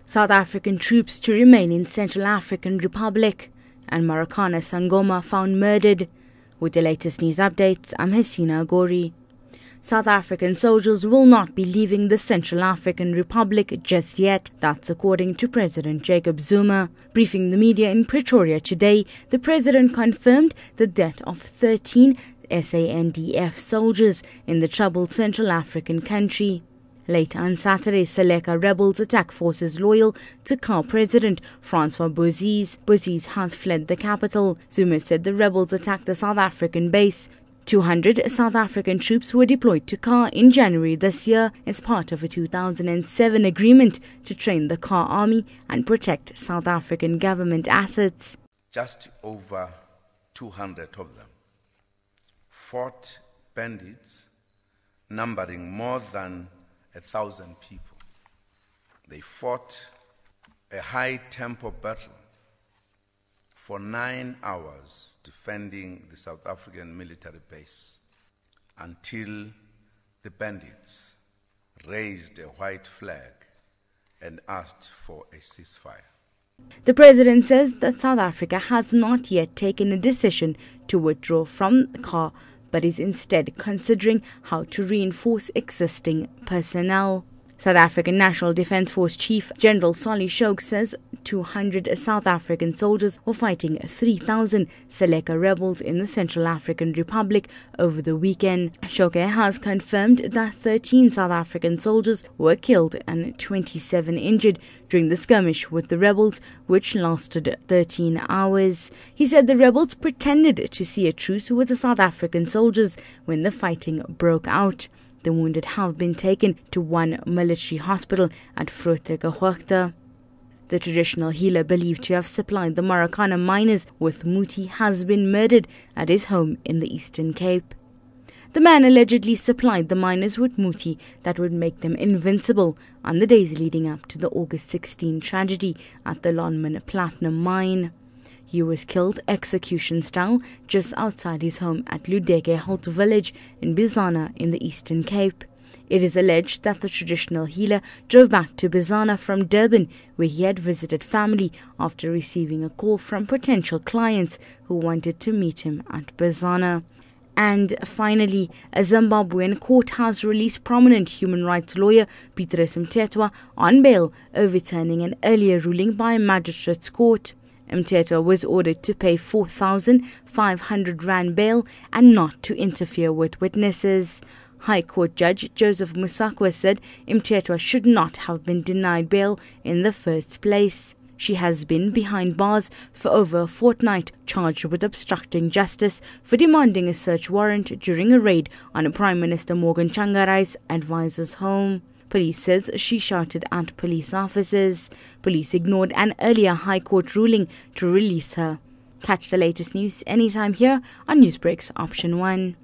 South African troops to remain in Central African Republic, and Marikana Sangoma found murdered. With the latest news updates, I'm Hasina Gori. South African soldiers will not be leaving the Central African Republic just yet. That's according to President Jacob Zuma. Briefing the media in Pretoria today, the president confirmed the death of 13 SANDF soldiers in the troubled Central African country. Late on Saturday, Seleka rebels attacked forces loyal to CAR President Francois Bozize. Bozize has fled the capital. Zuma said the rebels attacked the South African base. 200 South African troops were deployed to CAR in January this year as part of a 2007 agreement to train the CAR army and protect South African government assets. Just over 200 of them fought bandits numbering more than 1,000 people. They fought a high-tempo battle for 9 hours defending the South African military base until the bandits raised a white flag and asked for a ceasefire. The president says that South Africa has not yet taken a decision to withdraw from the CAR, but is instead considering how to reinforce existing personnel. South African National Defence Force Chief General Solly Shoke says 200 South African soldiers were fighting 3,000 Seleka rebels in the Central African Republic over the weekend. Shoke has confirmed that 13 South African soldiers were killed and 27 injured during the skirmish with the rebels, which lasted 13 hours. He said the rebels pretended to see a truce with the South African soldiers when the fighting broke out. The wounded have been taken to one military hospital at Grootegeluk. The traditional healer believed to have supplied the Marikana miners with muti has been murdered at his home in the Eastern Cape. The man allegedly supplied the miners with muti that would make them invincible on the days leading up to the August 16 tragedy at the Lonmin Platinum Mine. He was killed execution-style just outside his home at Ludeke Holt village in Bizana in the Eastern Cape. It is alleged that the traditional healer drove back to Bizana from Durban, where he had visited family after receiving a call from potential clients who wanted to meet him at Bizana. And finally, a Zimbabwean court has released prominent human rights lawyer Beatrice Mtetwa on bail, overturning an earlier ruling by a magistrate's court. Mtetwa was ordered to pay 4,500 rand bail and not to interfere with witnesses. High Court Judge Joseph Musakwa said Mtetwa should not have been denied bail in the first place. She has been behind bars for over a fortnight, charged with obstructing justice for demanding a search warrant during a raid on Prime Minister Morgan Tsvangarai's advisor's home. Police says she shouted at police officers. Police ignored an earlier High Court ruling to release her. Catch the latest news anytime here on Newsbreak's Option 1.